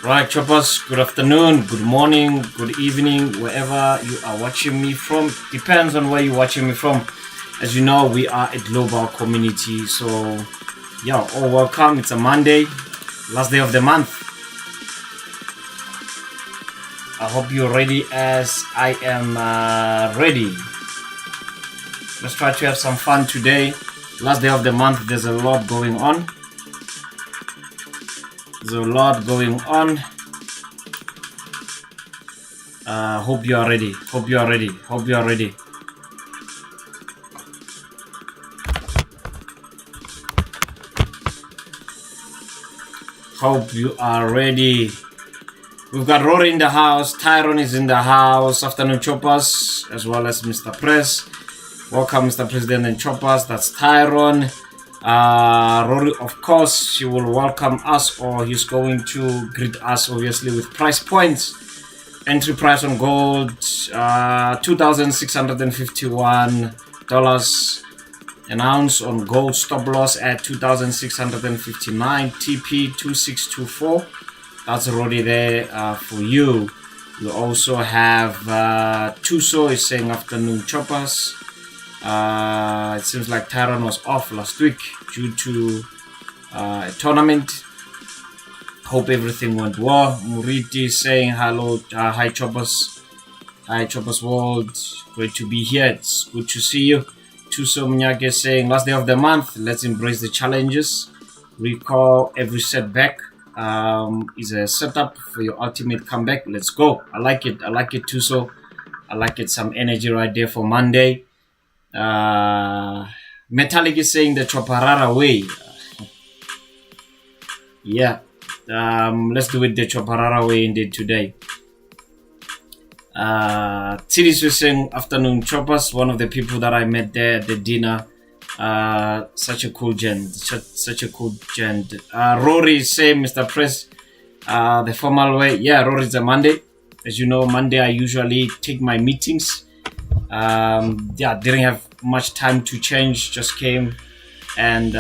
Right, choppers, good afternoon, good morning, good evening, wherever you are watching me from. Depends on where you're watching me from. As you know, we are a global community. So, yeah, all welcome. It's a Monday, last day of the month. I hope you're ready as I am ready. Let's try to have some fun today. Last day of the month, there's a lot going on. There's a lot going on. Hope you are ready. Hope you are ready. Hope you are ready. Hope you are ready. We've got Rory in the house. Tyrone is in the house. Afternoon, choppers, as well as Mr. Press. Welcome, Mr. President and choppers. That's Tyrone. Rory, of course, he will welcome us, or he's going to greet us, obviously, with price points. Entry price on gold, $2,651 an ounce on gold. Stop loss at 2,659. TP 2624. That's already there for you. You also have Tuso is saying afternoon choppers. It seems like Tyrone was off last week due to a tournament. Hope everything went well. Muriti is saying hello, hi choppers, hi choppers world. Great to be here. It's good to see you. Tuso Mnyake is saying last day of the month. Let's embrace the challenges. Recall every setback is a setup for your ultimate comeback. Let's go. I like it. I like it, Tuso. I like it. Some energy right there for Monday. Metallic is saying the Choparara way. Yeah, let's do it the Choparara way indeed today. Tiris was saying afternoon choppers. One of the people that I met there at the dinner. Such a cool gent. Such a cool gent. Rory is saying Mr. Press, the formal way. Yeah, Rory's a Monday. As you know, Monday I usually take my meetings. Yeah, didn't have much time to change, just came and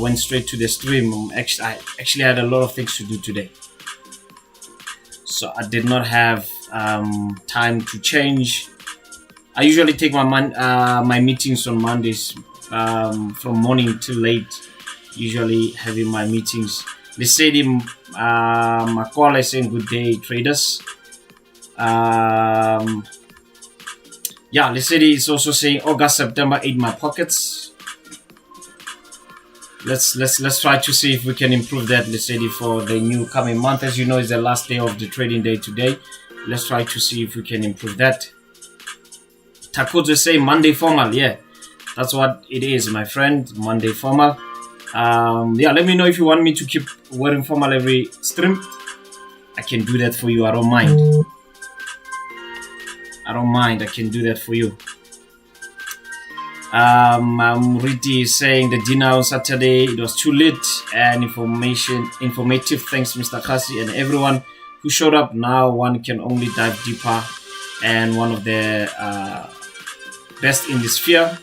went straight to the stream. I actually had a lot of things to do today, so I did not have time to change. I usually take my meetings on Mondays from morning till late, usually having my meetings. Lesedi Makola is saying good day traders. Yeah, Lesedi is also saying August, September ate my pockets. Let's try to see if we can improve that, Lesedi, for the new coming month. As you know, it's the last day of the trading day today. Let's try to see if we can improve that. Takojo say Monday formal. Yeah, that's what it is, my friend. Monday formal. Yeah, let me know if you want me to keep wearing formal every stream. I can do that for you. I don't mind. I don't mind. I can do that for you. Riti is saying the dinner on Saturday, it was too late and informative. Thanks, Mr. Kgasi, and everyone who showed up. Now one can only dive deeper, and one of the best in the sphere.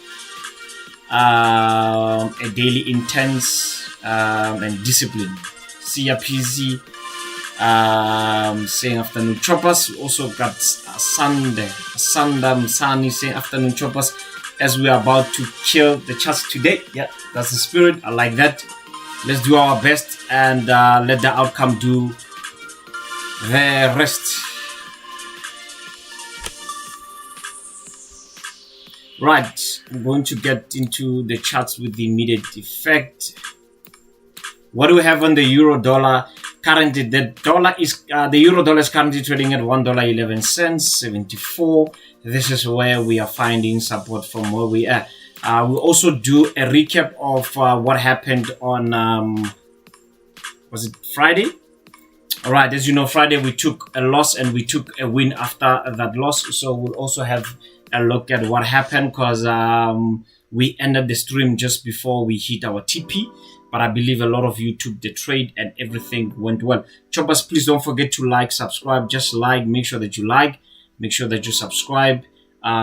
A daily intense and discipline. Sia PZ. Saying afternoon choppers. We also got Sandam Sani saying afternoon choppers, as we are about to kill the charts today. Yeah, that's the spirit. I like that. Let's do our best and let the outcome do the rest. Right, I'm going to get into the charts with the immediate effect. What do we have on the euro dollar? Currently, the euro dollar is currently trading at $1.11, 74. This is where we are finding support from where we are. We'll also do a recap of what happened on, was it Friday? All right, as you know, Friday we took a loss and we took a win after that loss. So we'll also have a look at what happened, because we ended the stream just before we hit our TP. But I believe a lot of you took the trade and everything went well. Choppers, please don't forget to like, subscribe. Just like, make sure that you like, make sure that you subscribe,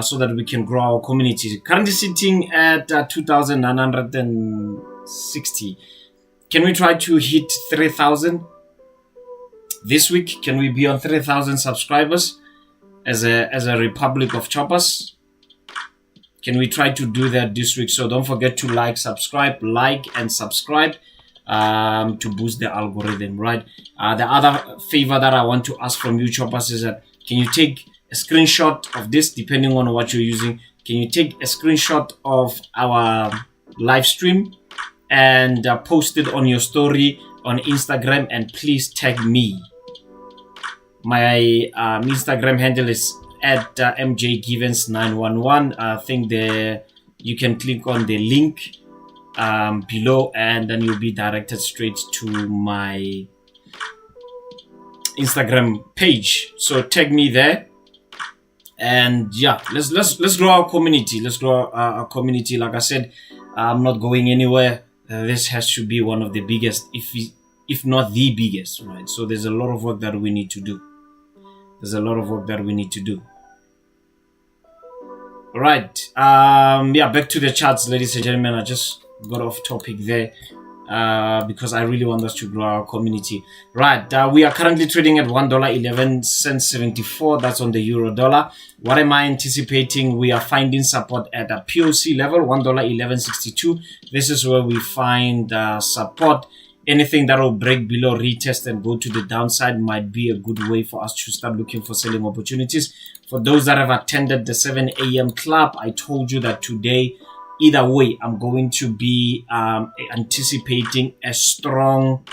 so that we can grow our community. Currently sitting at 2,960. Can we try to hit 3,000? this week. Can we be on 3,000 subscribers as a republic of choppers? Can we try to do that this week? So don't forget to like and subscribe to boost the algorithm, right? The other favor that I want to ask from you choppers is that can you take a screenshot of this, depending on what you're using? Can you take a screenshot of our live stream and post it on your story on Instagram, and please tag me? My Instagram handle is at Mj Givens 911. I think you can click on the link below, and then you'll be directed straight to my Instagram page. So tag me there, and yeah, let's grow our community. Let's grow our community. Like I said, I'm not going anywhere. This has to be one of the biggest, if not the biggest, right? So there's a lot of work that we need to do. All right. Yeah, back to the charts, ladies and gentlemen. I just got off topic there because I really want us to grow our community. Right. We are currently trading at $1.11.74. That's on the euro dollar. What am I anticipating? We are finding support at a POC level, $1.1162. This is where we find support. Anything that will break below, retest, and go to the downside might be a good way for us to start looking for selling opportunities. For those that have attended the 7 a.m. club, I told you that today, either way, I'm going to be anticipating a strong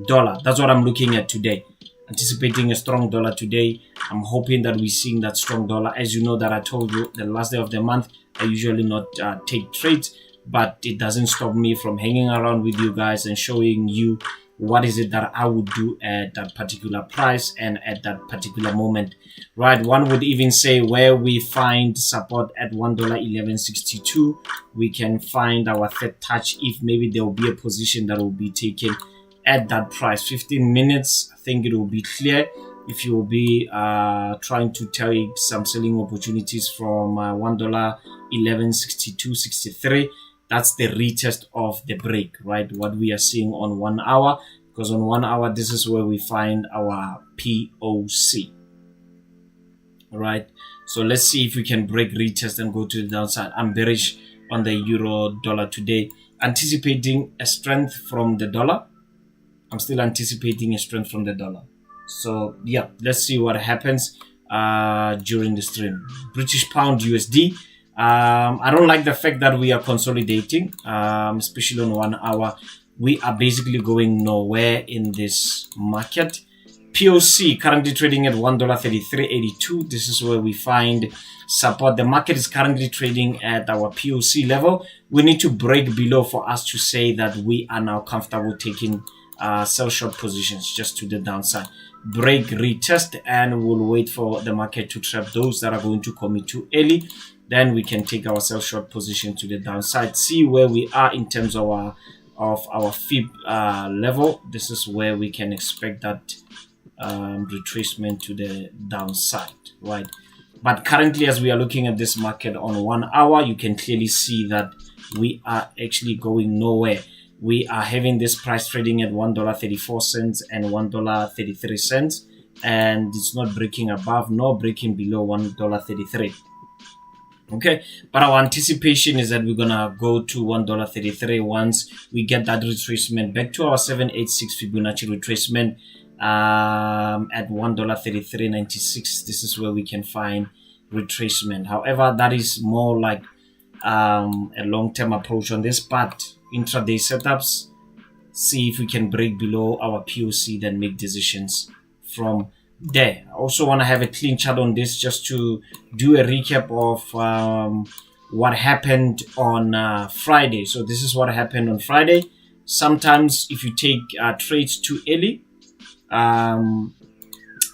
dollar. That's what I'm looking at today. Anticipating a strong dollar today. I'm hoping that we're seeing that strong dollar. As you know that I told you, the last day of the month, I usually not take trades. But it doesn't stop me from hanging around with you guys and showing you what is it that I would do at that particular price and at that particular moment, right? One would even say where we find support at $1.1162, we can find our third touch if maybe there will be a position that will be taken at that price. 15 minutes, I think it will be clear if you will be trying to take some selling opportunities from $1.1162.63. That's the retest of the break, right? What we are seeing on 1 hour, because on 1 hour, this is where we find our POC, right? So let's see if we can break retest and go to the downside. I'm bearish on the euro dollar today, anticipating a strength from the dollar. I'm still anticipating a strength from the dollar. So yeah, let's see what happens during the stream. British pound USD. I don't like the fact that we are consolidating, especially on 1 hour. We are basically going nowhere in this market. POC currently trading at $1.3382. This is where we find support. The market is currently trading at our POC level. We need to break below for us to say that we are now comfortable taking sell short positions just to the downside. Break, retest, and we'll wait for the market to trap those that are going to commit too early. Then we can take our sell short position to the downside. See where we are in terms of our fib level. This is where we can expect that retracement to the downside, right? But currently, as we are looking at this market on 1 hour, you can clearly see that we are actually going nowhere. We are having this price trading at $1.34 and $1.33, and it's not breaking above nor breaking below $1.33. Okay, but our anticipation is that we're gonna go to $1.33 once we get that retracement back to our 786 Fibonacci retracement at $1.3396. This is where we can find retracement. However, that is more like a long-term approach on this, but intraday setups, see if we can break below our POC, then make decisions from there. I also want to have a clean chart on this just to do a recap of what happened on Friday. So this is what happened on Friday. Sometimes if you take trades too early,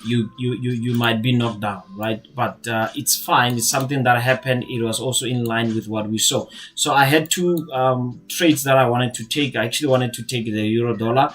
you might be knocked down, right? But it's fine. It's something that happened. It was also in line with what we saw. So I had two trades that I wanted to take. I actually wanted to take the euro dollar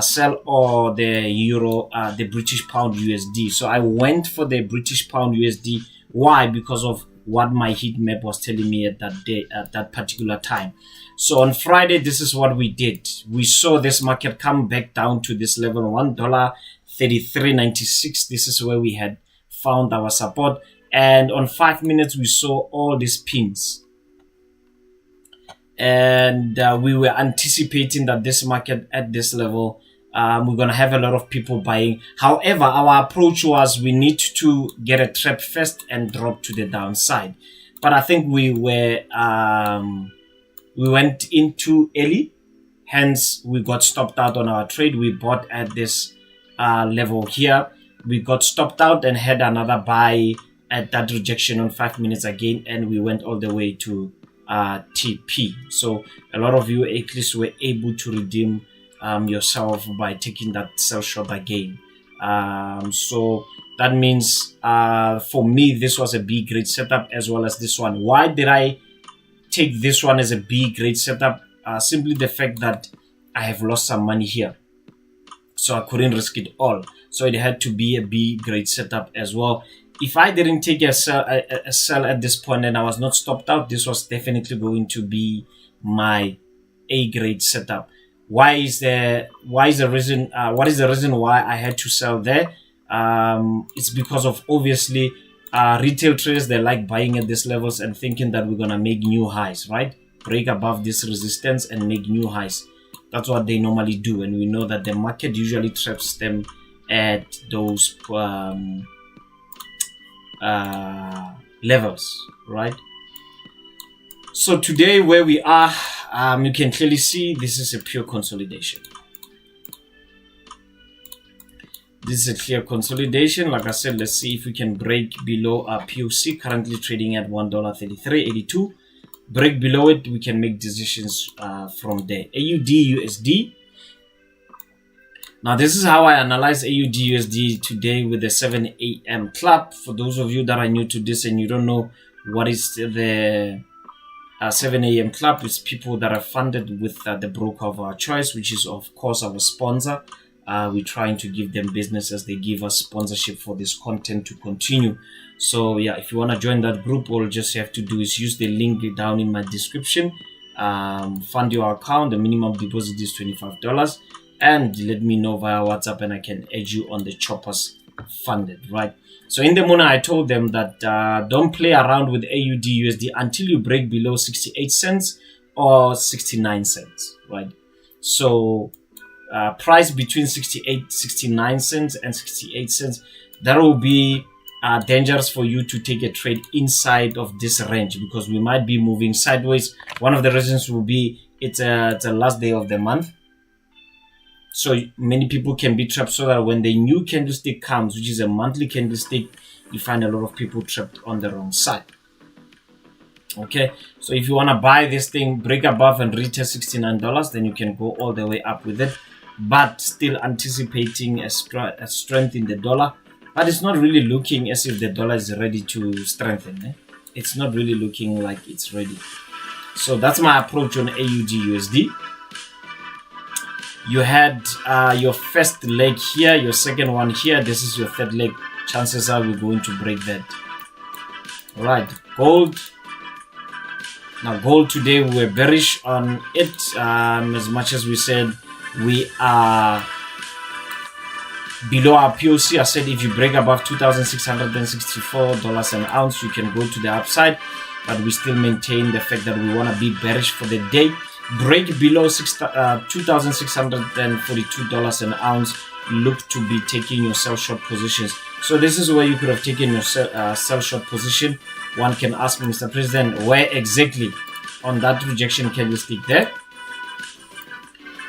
sell or the euro, the British pound USD. So I went for the British pound USD. Why? Because of what my heat map was telling me at that day, at that particular time. So on Friday, this is what we did. We saw this market come back down to this level, $1.33 $33.96. This is where we had found our support, and on 5 minutes we saw all these pins, and we were anticipating that this market at this level, we're going to have a lot of people buying. However, our approach was we need to get a trap first and drop to the downside. But I think we went in too early. Hence, we got stopped out on our trade. We bought at this level here. We got stopped out and had another buy at that rejection on 5 minutes again. And we went all the way to TP. So a lot of you at least were able to redeem yourself by taking that sell short again. So that means for me, this was a B grade setup as well as this one. Why did I take this one as a B grade setup? Simply the fact that I have lost some money here, so I couldn't risk it all. So it had to be a B grade setup as well. If I didn't take a sell at this point and I was not stopped out, this was definitely going to be my A grade setup. What is the reason why I had to sell there? It's because of obviously retail traders, they like buying at these levels and thinking that we're gonna make new highs, right? Break above this resistance and make new highs. That's what they normally do, and we know that the market usually traps them at those levels, right? So today where we are, you can clearly see this is a pure consolidation. This is a clear consolidation. Like I said, let's see if we can break below our POC, currently trading at $1.3382. Break below it, we can make decisions from there. AUDUSD. Now, this is how I analyze AUDUSD today with the 7 a.m. club. For those of you that are new to this and you don't know what is the 7 a.m. club, it's people that are funded with the broker of our choice, which is of course our sponsor. We're trying to give them business as they give us sponsorship for this content to continue. So yeah, if you want to join that group, all you just have to do is use the link down in my description. Fund your account. The minimum deposit is $25, and let me know via WhatsApp and I can add you on the choppers funded, right? So in the morning, I told them that don't play around with AUDUSD until you break below 68 cents or 69 cents, right? So price between 69 cents and 68 cents, that will be dangerous for you to take a trade inside of this range, because we might be moving sideways. One of the reasons will be it's a last day of the month, so many people can be trapped, so that when the new candlestick comes, which is a monthly candlestick, you find a lot of people trapped on the wrong side. Okay, so if you want to buy this thing, break above and retest $69, then you can go all the way up with it, but still anticipating a strength in the dollar. But it's not really looking as if the dollar is ready to strengthen. It's not really looking like it's ready. So that's my approach on AUDUSD. You had your first leg here, your second one here. This is your third leg. Chances are we're going to break that. All right, gold. Now gold today, we were bearish on it. As much as we said we are below our POC, I said if you break above $2,664 an ounce, you can go to the upside, but we still maintain the fact that we want to be bearish for the day. Break below $2,642 an ounce, look to be taking your sell short positions. So this is where you could have taken your sell short position. One can ask me, Mr. President, where exactly on that rejection candlestick there?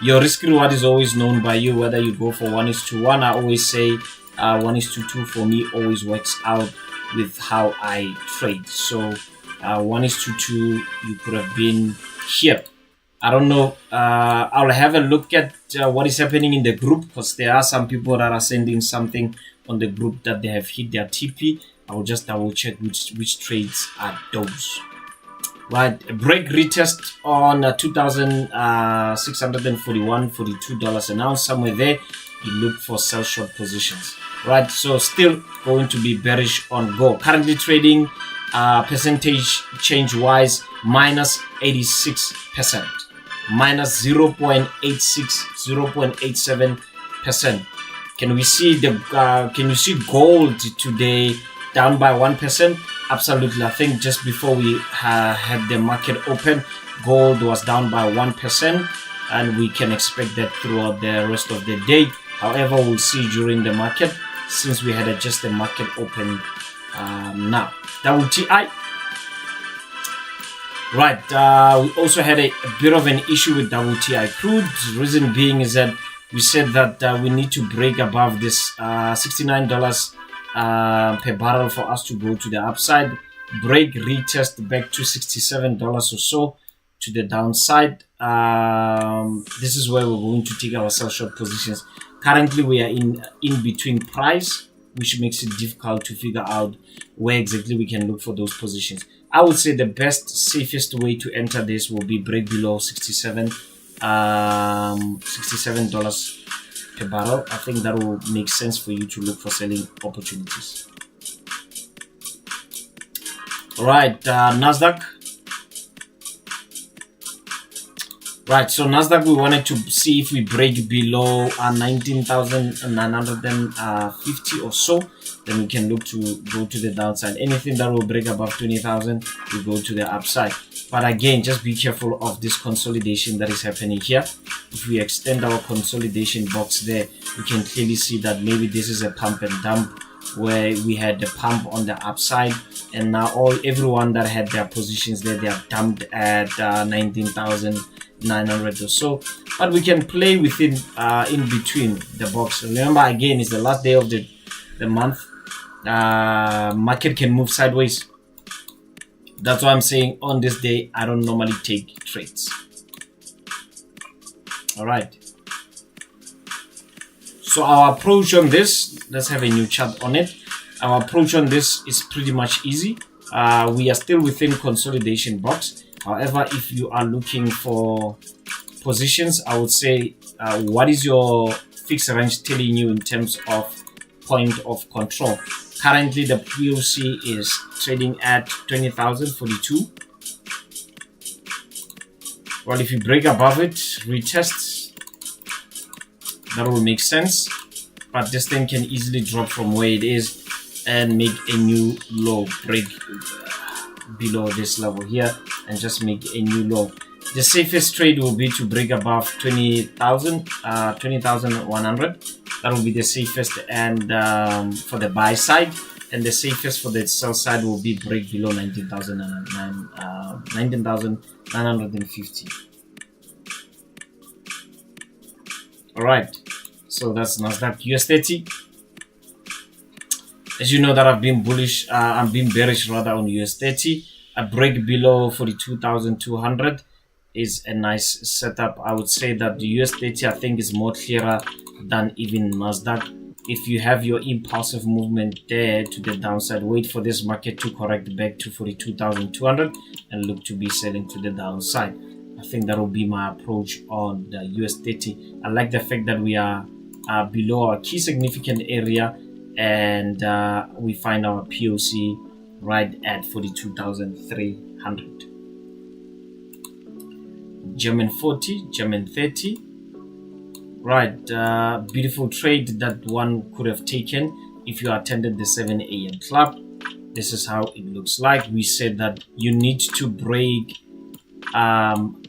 Your risk reward is always known by you, whether you go for 1:1. I always say 1:2 for me always works out with how I trade. So 1:2, you could have been here. I don't know. I'll have a look at what is happening in the group, because there are some people that are sending something on the group that they have hit their TP. I will just double check which trades are those. Right, a break retest on $2,642 an ounce, somewhere there. You look for sell short positions. Right, so still going to be bearish on gold. Currently trading percentage change wise minus 86%, minus 0.86, 0.87%. Can we see the can you see gold today down by 1%? Absolutely. I think just before we had the market open, gold was down by 1%, and we can expect that throughout the rest of the day. However, we'll see during the market, since we had just the market open now. WTI. Right, we also had a bit of an issue with WTI crude. The reason being is that we said that we need to break above this $69 per barrel for us to go to the upside. Break, retest back to $67 or so to the downside. This is where we're going to take our sell short positions. Currently, we are in between price, which makes it difficult to figure out where exactly we can look for those positions. I would say the best, safest way to enter this will be break below $67 per barrel. I think that will make sense for you to look for selling opportunities. All right, NASDAQ. Right, so NASDAQ, we wanted to see if we break below 19,950 or so, then we can look to go to the downside. Anything that will break above 20,000, we go to the upside. But again, just be careful of this consolidation that is happening here. If we extend our consolidation box there, we can clearly see that maybe this is a pump and dump, where we had the pump on the upside, and now everyone that had their positions there, they are dumped at 19,900 or so. But we can play within in between the box. Remember, again, it's the last day of the month. Market can move sideways. That's why I'm saying on this day I don't normally take trades. All right, so our approach on this, let's have a new chart on it. Our approach on this is pretty much easy. We are still within consolidation box. However, if you are looking for positions, I would say what is your fixed range telling you in terms of point of control? Currently the POC is trading at 20,042. Well, if you break above it, retest, that will make sense. But this thing can easily drop from where it is and make a new low, break below this level here and just make a new low. The safest trade will be to break above 20,000, 20,100. That will be the safest, and for the buy side, and the safest for the sell side will be break below 19,950. All right, so that's NASDAQ. US30. As you know that I've been bullish, I'm being bearish rather on US30. A break below 42,200 is a nice setup. I would say that the US30, I think, is more clearer than even NASDAQ. If you have your impulsive movement there to the downside, wait for this market to correct back to 42,200 and look to be selling to the downside. I think that will be my approach on the US30. I like the fact that we are below our key significant area, and we find our POC right at 42,300. German 40, German 30. Right, beautiful trade that one could have taken if you attended the 7 a.m. club. This is how it looks like. We said that you need to break and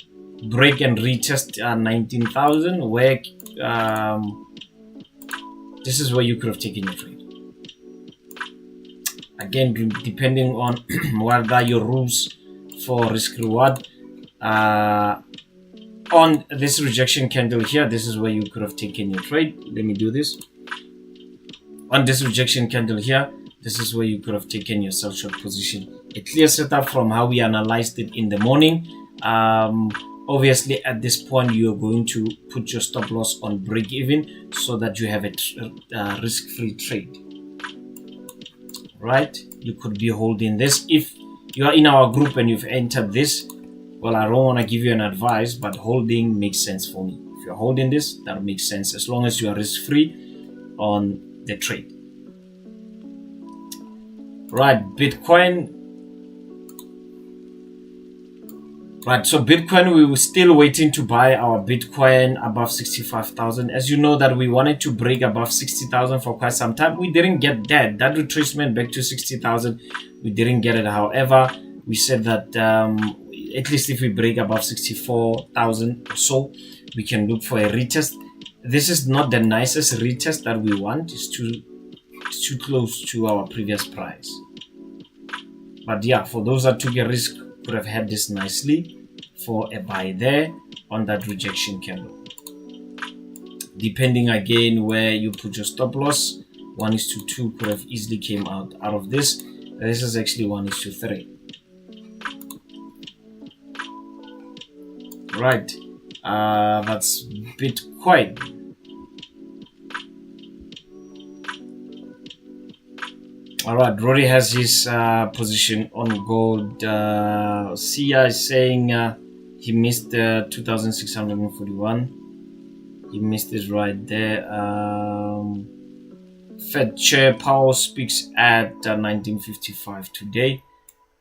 retest 19,000. Where this is where you could have taken your trade. Again, depending on what are your rules for risk reward. On this rejection candle here, this is where you could have taken your trade. Let me do this. On this rejection candle here, this is where you could have taken your sell short position. A clear setup from how we analyzed it in the morning. Obviously, at this point, you're going to put your stop loss on break even so that you have a risk-free trade. Right? You could be holding this. If you are in our group and you've entered this, well, I don't want to give you an advice, but holding makes sense for me. If you're holding this, that makes sense as long as you are risk-free on the trade. Right, Bitcoin. Right, so Bitcoin, we were still waiting to buy our Bitcoin above 65,000. As you know that we wanted to break above 60,000 for quite some time. We didn't get that retracement back to 60,000. We didn't get it. However, we said that at least if we break above 64,000 or so, we can look for a retest. This is not the nicest retest that we want. It's too close to our previous price. But yeah, for those that took a risk, could have had this nicely for a buy there on that rejection candle. Depending again where you put your stop loss, 1:2 could have easily came out of this. This is actually 1:3. Right, that's Bitcoin. All right, Rory has his position on gold. Sia is saying he missed 2,641. He missed it right there. Fed Chair Powell speaks at 1955 today.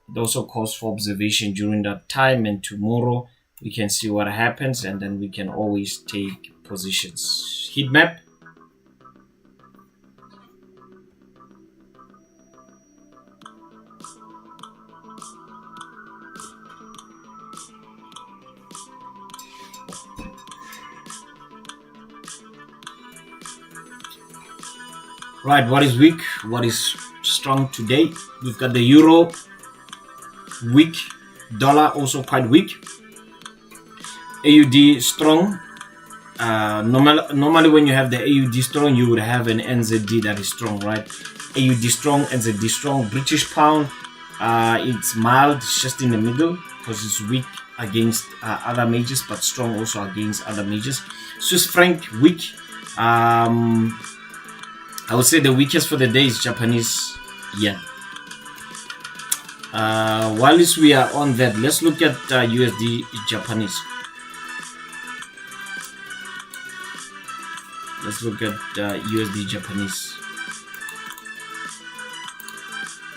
It also calls for observation during that time, and tomorrow we can see what happens, and then we can always take positions. Heat map. Right, what is weak? What is strong today? We've got the euro weak, dollar also quite weak. AUD strong. Normally when you have the AUD strong, you would have an NZD that is strong, right? AUD strong, NZD strong. British pound, it's mild, it's just in the middle because it's weak against other majors, but strong also against other majors. Swiss franc weak. I would say the weakest for the day is Japanese yen. Whilst we are on that, let's look at USD Japanese. Let's look at USD Japanese.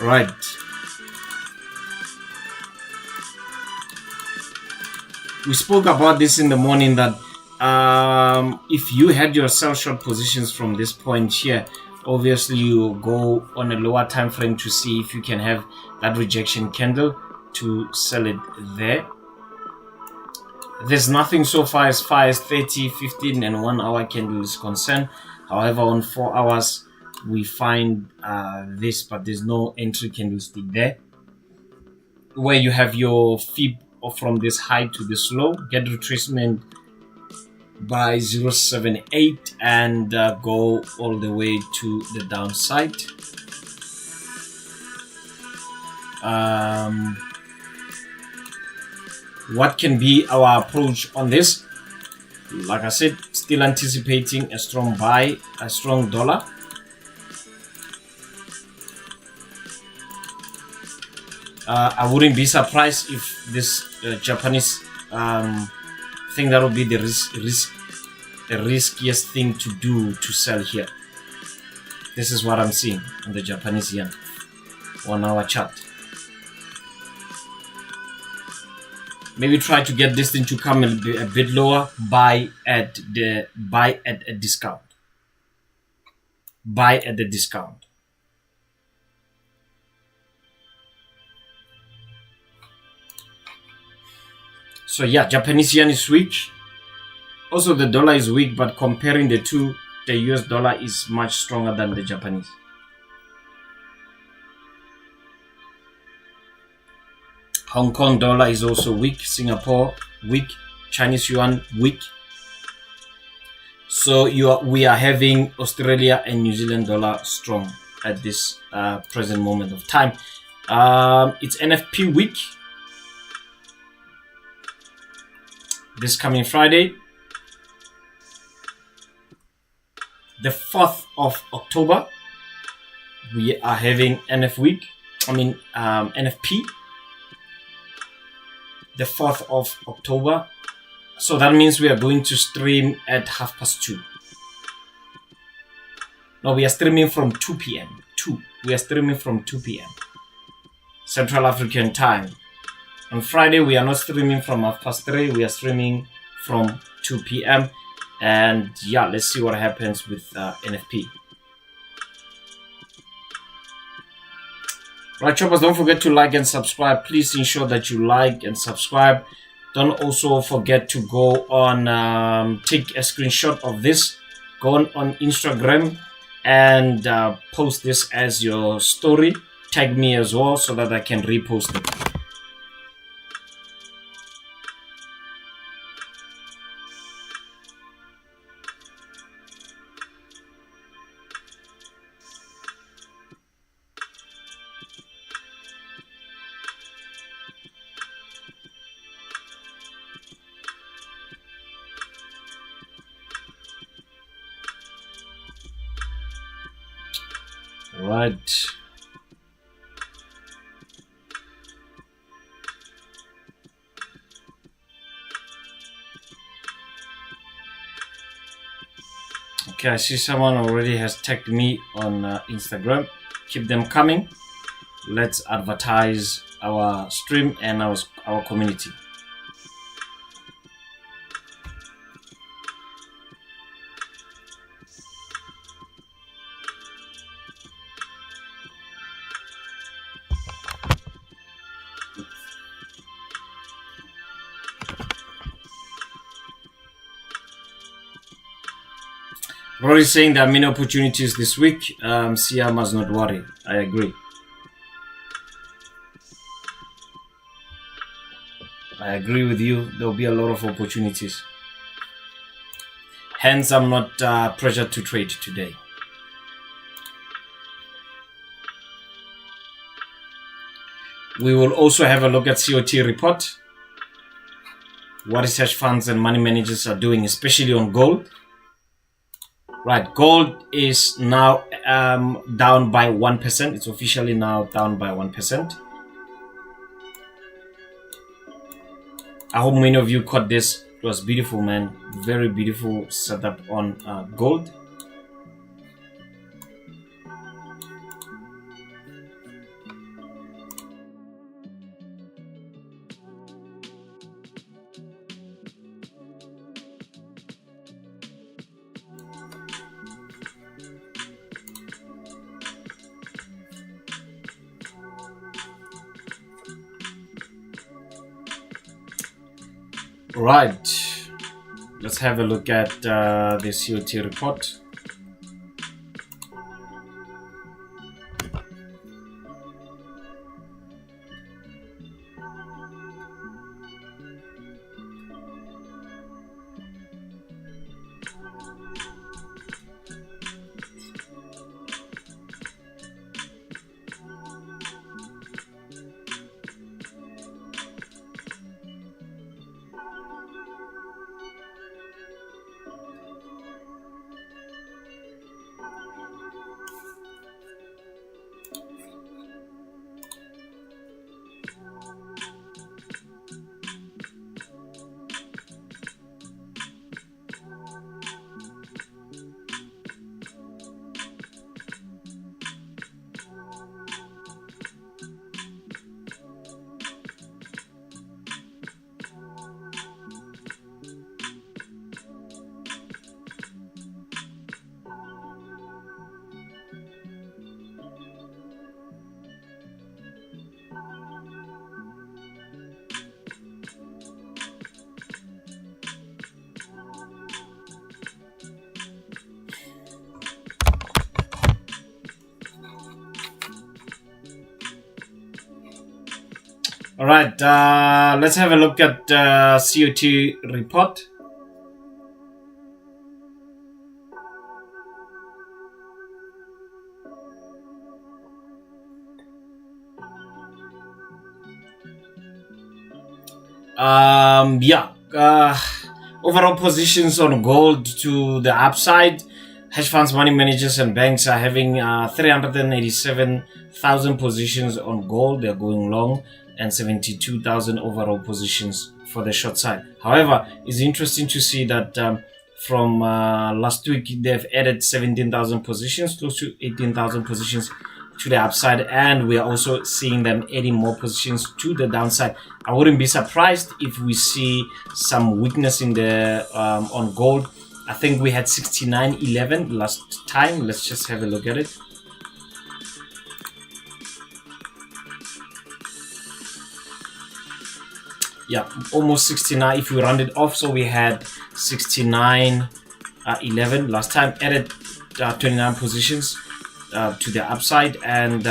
Right. We spoke about this in the morning that if you had your sell short positions from this point here, obviously you go on a lower time frame to see if you can have that rejection candle to sell it there. There's nothing so far as 30, 15 and 1 hour candle is concerned. However, on 4 hours we find this, but there's no entry candlestick there where you have your fib from this high to this low, get retracement by 0.78 and go all the way to the downside. What can be our approach on this? Like I said, still anticipating a strong buy, a strong dollar. I wouldn't be surprised if this Japanese think that would be the riskiest thing to do to sell here. This is what I'm seeing on the Japanese yen 1 hour chart. Maybe try to get this thing to come a bit lower. Buy at a discount. Buy at the discount. So yeah, Japanese yen is weak. Also the dollar is weak, but comparing the two, the US dollar is much stronger than the Japanese. Hong Kong dollar is also weak. Singapore weak. Chinese yuan weak. So we are having Australia and New Zealand dollar strong at this present moment of time. It's NFP week. This coming Friday, the 4th of October, we are having NFP. The 4th of October. So that means we are going to stream at 2:30. No, we are streaming from 2 p.m. We are streaming from 2 p.m. Central African time. On Friday, we are not streaming from 3:30. We are streaming from 2 p.m. And yeah, let's see what happens with NFP. Right, choppers, don't forget to like and subscribe. Please ensure that you like and subscribe. Don't also forget to go on, take a screenshot of this, go on Instagram and post this as your story. Tag me as well so that I can repost it. Right. Okay, I see someone already has tagged me on Instagram. Keep them coming. Let's advertise our stream and our community. Rory is saying there are many opportunities this week. Sia must not worry. I agree. I agree with you. There will be a lot of opportunities. Hence, I'm not pressured to trade today. We will also have a look at COT report. What research funds and money managers are doing, especially on gold. Right, gold is now down by 1%. It's officially now down by 1%. I hope many of you caught this. It was beautiful, man. Very beautiful setup on gold. Right, let's have a look at the COT report. All right, let's have a look at COT report. Overall positions on gold to the upside. Hedge funds, money managers, and banks are having 387,000 positions on gold. They're going long, and 72,000 overall positions for the short side. However, it's interesting to see that from last week they've added 17,000 positions, close to 18,000 positions to the upside, and we are also seeing them adding more positions to the downside. I wouldn't be surprised if we see some weakness in the on gold. I think we had 69.11 last time. Let's just have a look at it. Yeah, almost 69 if we round it off. So we had 69.11 last time, added 29 positions to the upside, and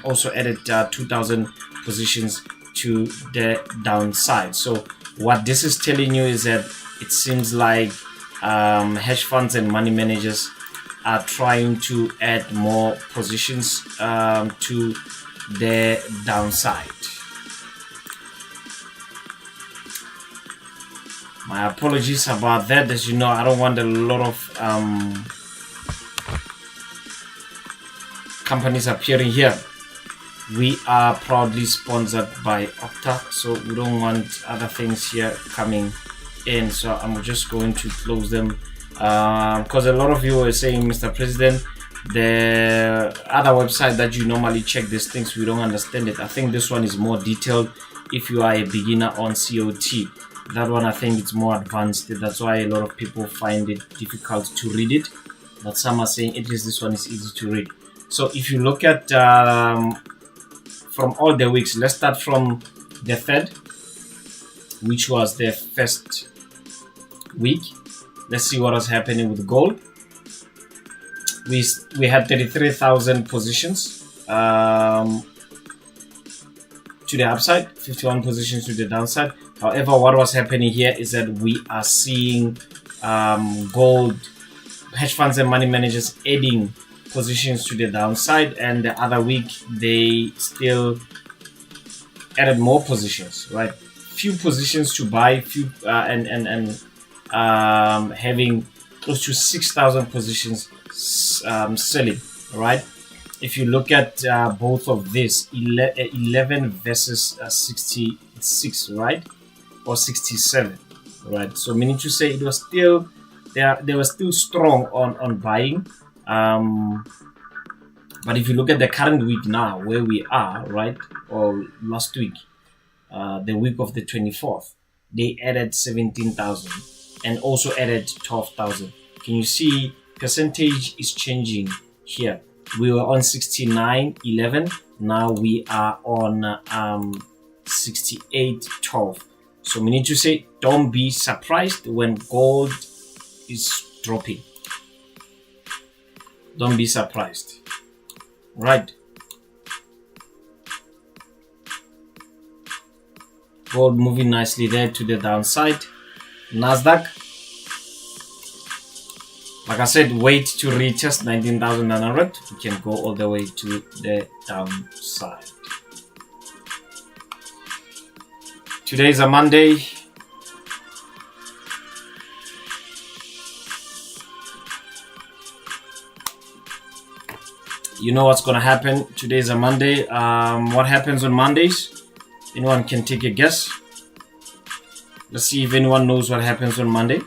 also added 2,000 positions to the downside. So what this is telling you is that it seems like hedge funds and money managers are trying to add more positions to the downside. My apologies about that. As you know, I don't want a lot of companies appearing here. We are proudly sponsored by Okta, so we don't want other things here coming in. So I'm just going to close them because a lot of you are saying, Mr. President, the other website that you normally check these things, we don't understand it. I think this one is more detailed if you are a beginner on COT. That one, I think it's more advanced. That's why a lot of people find it difficult to read it. But some are saying at least this one is easy to read. So if you look at from all the weeks, let's start from the 3rd, which was the first week. Let's see what was happening with gold. We had 33,000 positions to the upside, 51 positions to the downside. However, what was happening here is that we are seeing gold, hedge funds and money managers adding positions to the downside, and the other week they still added more positions, right? Few positions to buy, few having close to 6,000 positions selling, right? If you look at both of this, 11 versus 66, right? Or 67, right? So meaning to say it was still, they were still strong on buying. But if you look at the current week now, where we are, right? Or last week, the week of the 24th, they added 17,000 and also added 12,000. Can you see percentage is changing here? We were on 69.11. Now we are on 68.12. So we need to say, don't be surprised when gold is dropping. Don't be surprised, right? Gold moving nicely there to the downside. NASDAQ, like I said, wait to retest 19,900. We can go all the way to the downside. Today is a Monday. You know what's gonna happen. Today is a Monday. What happens on Mondays? Anyone can take a guess. Let's see if anyone knows what happens on Monday.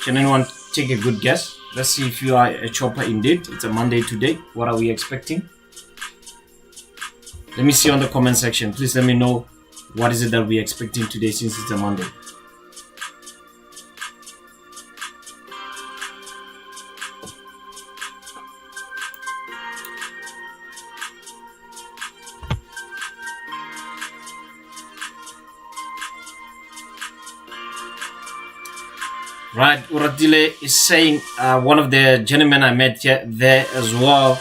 Can anyone take a good guess? Let's see if you are a chopper indeed. It's a Monday today. What are we expecting? Let me see on the comment section. Please let me know what is it that we're expecting today since it's a Monday. Right, Uradile is saying one of the gentlemen I met there as well.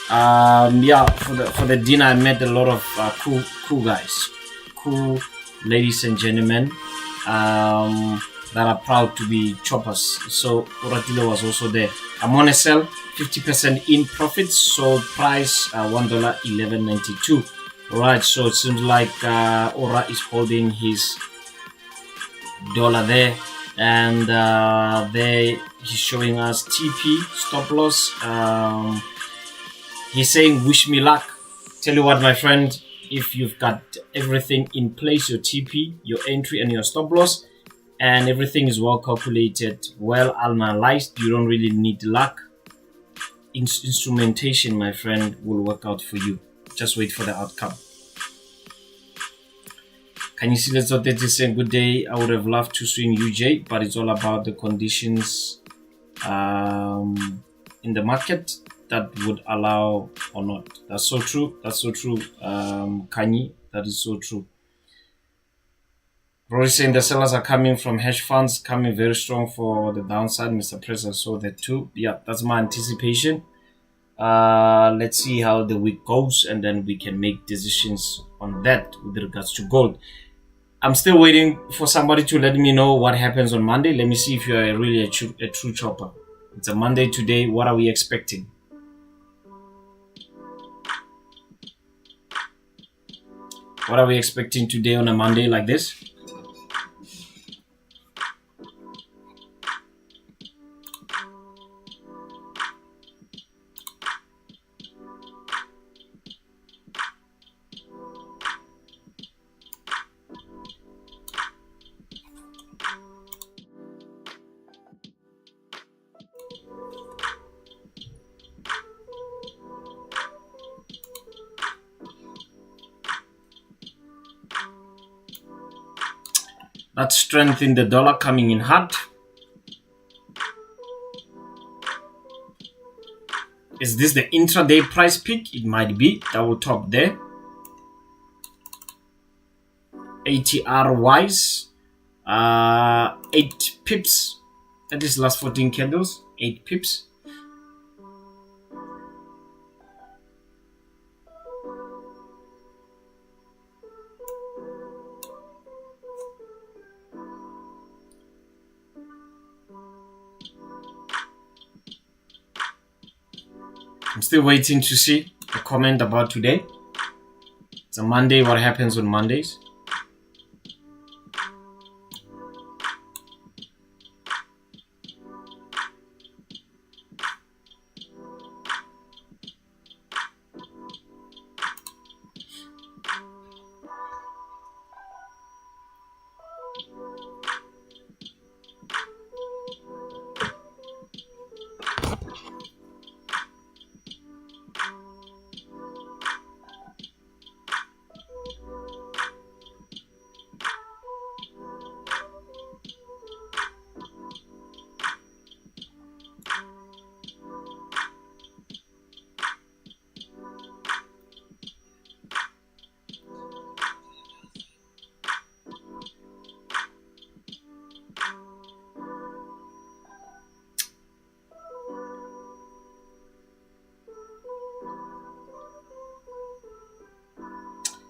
Yeah, for the dinner I met a lot of cool guys, cool ladies and gentlemen that are proud to be choppers. So Uradile was also there. I'm on a sell, 50% in profits. Sold price $1.1192. Right, so it seems like Ora is holding his dollar there. And there he's showing us TP stop loss. He's saying wish me luck. Tell you what, my friend, if you've got everything in place, your TP, your entry and your stop loss, and everything is well calculated, well analyzed, you don't really need luck. instrumentation, my friend, will work out for you. Just wait for the outcome. Can you see that's what that is saying? Good day. I would have loved to swing UJ, but it's all about the conditions in the market that would allow or not. That's so true. That's so true, Kanye. That is so true. Rory saying the sellers are coming from hedge funds, coming very strong for the downside. Mr. President saw that too. Yeah, that's my anticipation. Let's see how the week goes, and then we can make decisions on that with regards to gold. I'm still waiting for somebody to let me know what happens on Monday. Let me see if you're really a true chopper. It's a Monday today. What are we expecting? What are we expecting today on a Monday like this? That strength in the dollar coming in hard. Is this the intraday price peak? It might be. Double top there. ATR wise, 8 pips. That is last 14 candles. 8 pips. I'm still waiting to see a comment about today. It's a Monday. What happens on Mondays?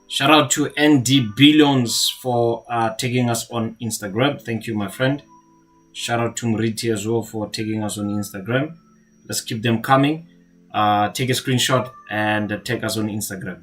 Shout out to ND Billions for taking us on Instagram. Thank you, my friend. Shout out to Mriti as well for taking us on Instagram. Let's keep them coming. Take a screenshot and take us on Instagram.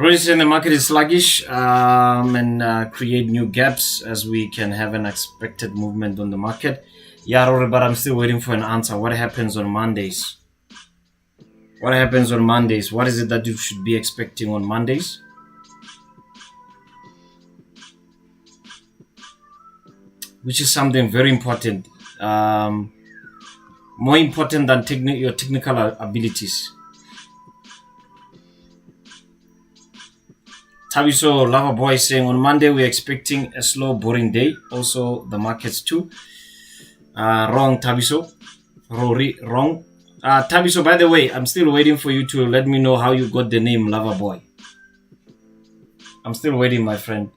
Royce in the market is sluggish and create new gaps as we can have an expected movement on the market. Yeah, Rory, but I'm still waiting for an answer. What happens on Mondays? What happens on Mondays? What is it that you should be expecting on Mondays? Which is something very important. More important than your technical abilities. Tabiso Loverboy saying on Monday we're expecting a slow, boring day. Also the markets too. Wrong, Tabiso. Rory, wrong. Tabiso, by the way, I'm still waiting for you to let me know how you got the name Loverboy. I'm still waiting, my friend.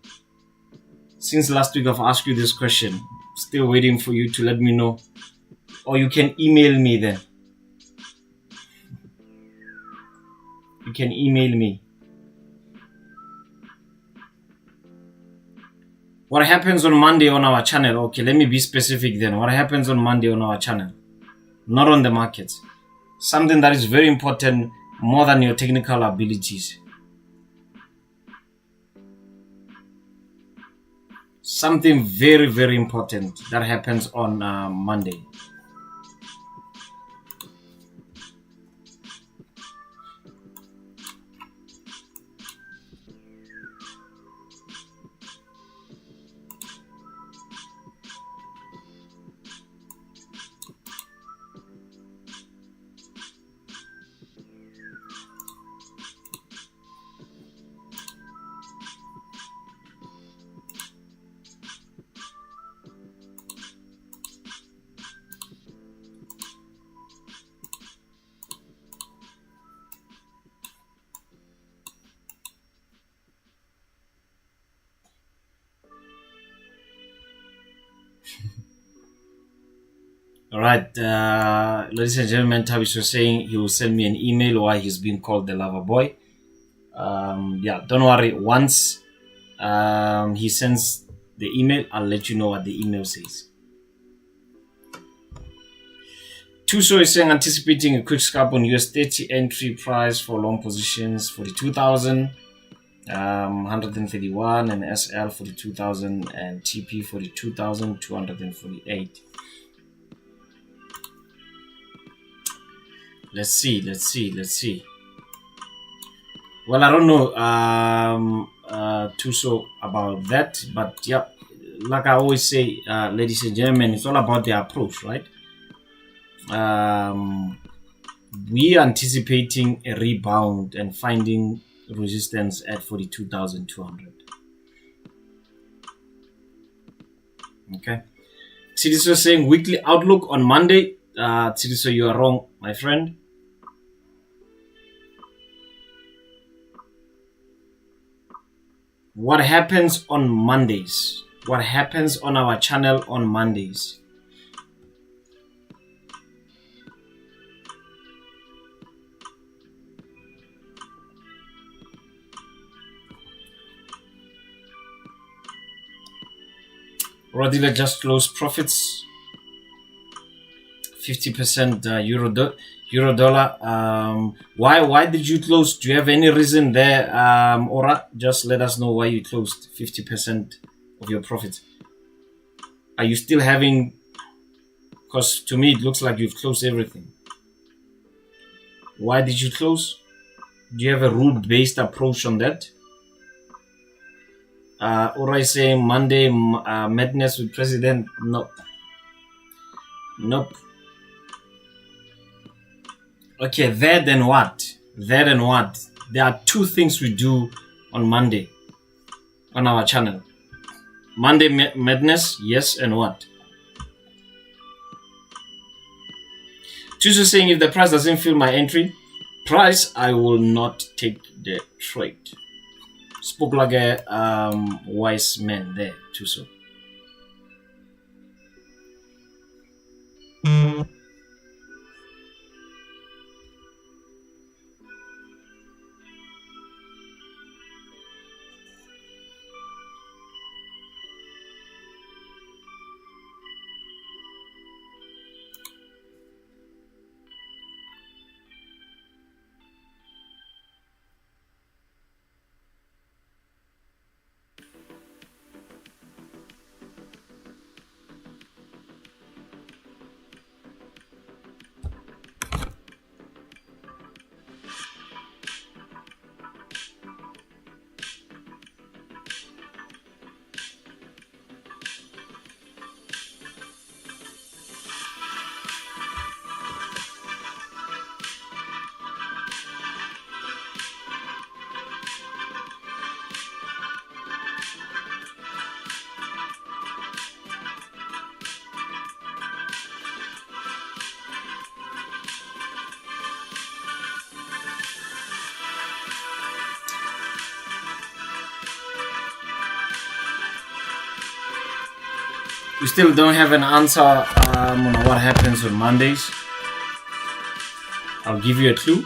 Since last week I've asked you this question. Still waiting for you to let me know. Or you can email me then. You can email me. What happens on Monday on our channel? Okay, let me be specific then. What happens on Monday on our channel? Not on the markets. Something that is very important more than your technical abilities. something very, very important that happens on Monday. All right, ladies and gentlemen, Tavis was saying he will send me an email while he's being called the lover boy. Yeah, don't worry. Once he sends the email, I'll let you know what the email says. Tuso is saying anticipating a quick scalp on US30 entry price for long positions 42,000, 131, and SL 42,000, and TP 42,248. Let's see. Well, I don't know, Tuso, about that, but yeah, like I always say, ladies and gentlemen, it's all about the approach, right? We are anticipating a rebound and finding resistance at 42,200. Okay. Tidiso saying weekly outlook on Monday. Tidiso, you are wrong, my friend. What happens on Mondays? What happens on our channel on Mondays? Rodila just closed profits. 50% euro dollar. Why did you close? Do you have any reason there, Ora? Just let us know why you closed 50% of your profits. Are you still having? Because to me it looks like you've closed everything. Why did you close? Do you have a rule-based approach on that? Ora is saying Monday madness with president. Nope. Okay, then what? There are two things we do on Monday on our channel. Monday madness, yes, and what? Tuesday saying if the price doesn't fill my entry price, I will not take the trade. Spoke like a wise man there, Tuso. We still don't have an answer on what happens on Mondays. I'll give you a clue.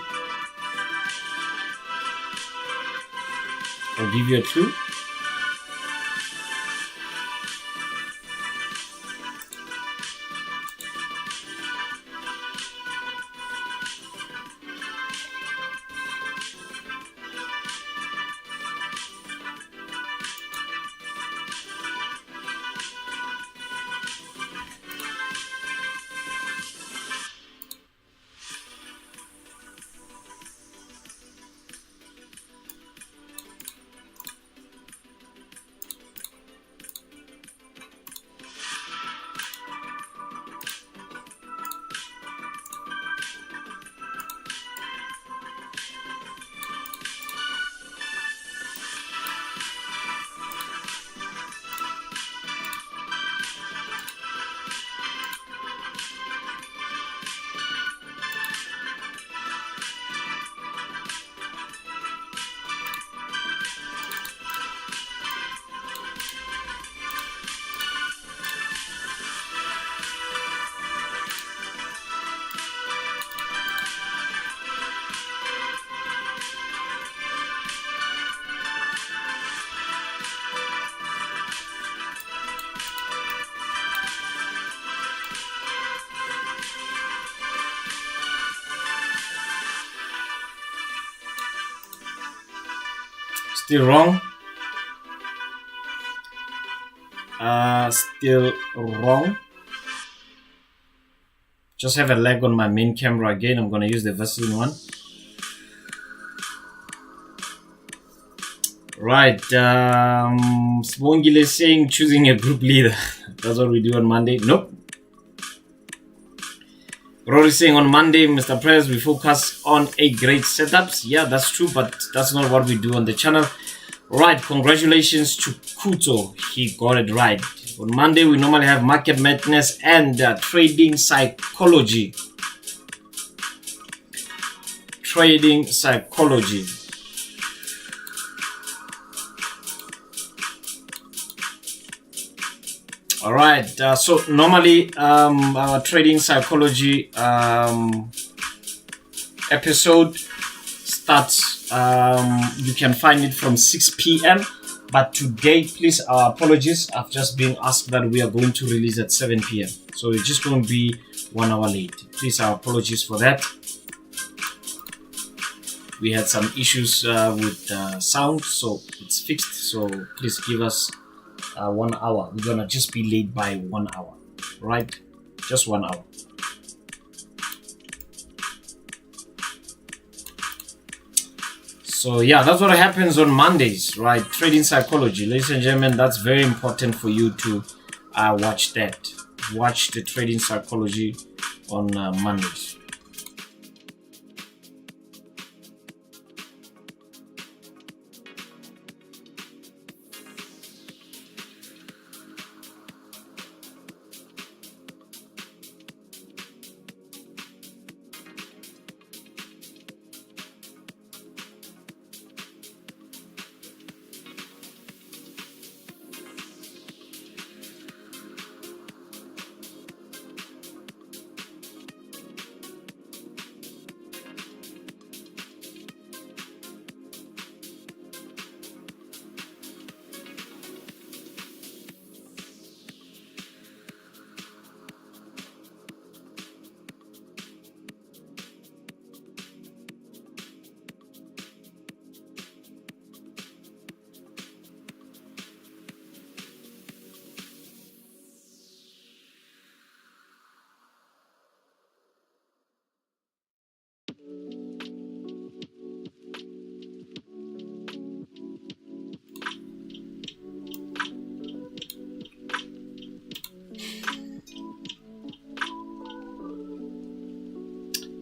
Still wrong. Still wrong. Just have a lag on my main camera again. I'm gonna use the Vaseline one. Right. Spongile is saying choosing a group leader. That's what we do on Monday. Nope. Rory saying on Monday, Mr. Prez, we focus on A-grade setups. Yeah, that's true, but that's not what we do on the channel. Right, congratulations to Kuto. He got it right. On Monday, we normally have market madness and trading psychology. Trading psychology. All right, so normally our trading psychology episode starts, you can find it from 6 p.m. But today, please, our apologies. I've just been asked that we are going to release at 7 p.m. So it's just going to be 1 hour late. Please, our apologies for that. We had some issues with sound, so it's fixed. So please give us 1 hour. We're gonna just be late by 1 hour, right? Just 1 hour. So yeah, that's what happens on Mondays, right? Trading psychology, ladies and gentlemen. That's very important for you to watch that. Watch the trading psychology on Mondays.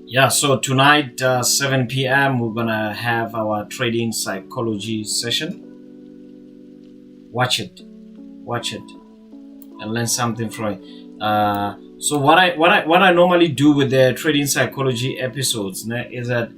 Yeah, so tonight, 7 p.m., we're gonna have our trading psychology session. Watch it, and learn something from it. So what I normally do with the trading psychology episodes is that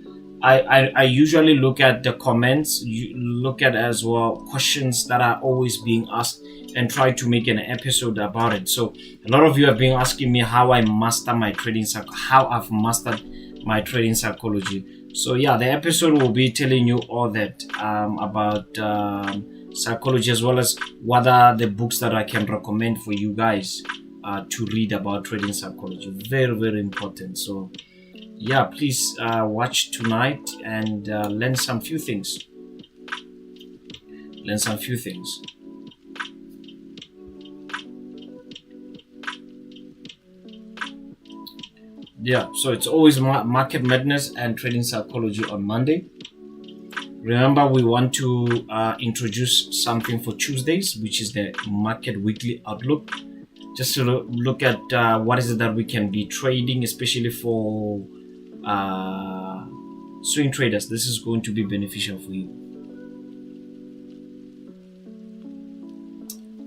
I usually look at the comments, look at as well questions that are always being asked, and try to make an episode about it. So a lot of you have been asking me how I master my trading how I've mastered my trading psychology. So yeah, the episode will be telling you all that about psychology, as well as what are the books that I can recommend for you guys to read about trading psychology. Very, very important. So yeah, please watch tonight and learn some few things. Yeah, so it's always market madness and trading psychology on Monday. Remember, we want to introduce something for Tuesdays, which is the market weekly outlook. Just to look at what is it that we can be trading, especially for swing traders. This is going to be beneficial for you.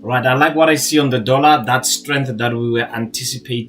Right, I like what I see on the dollar, that strength that we were anticipating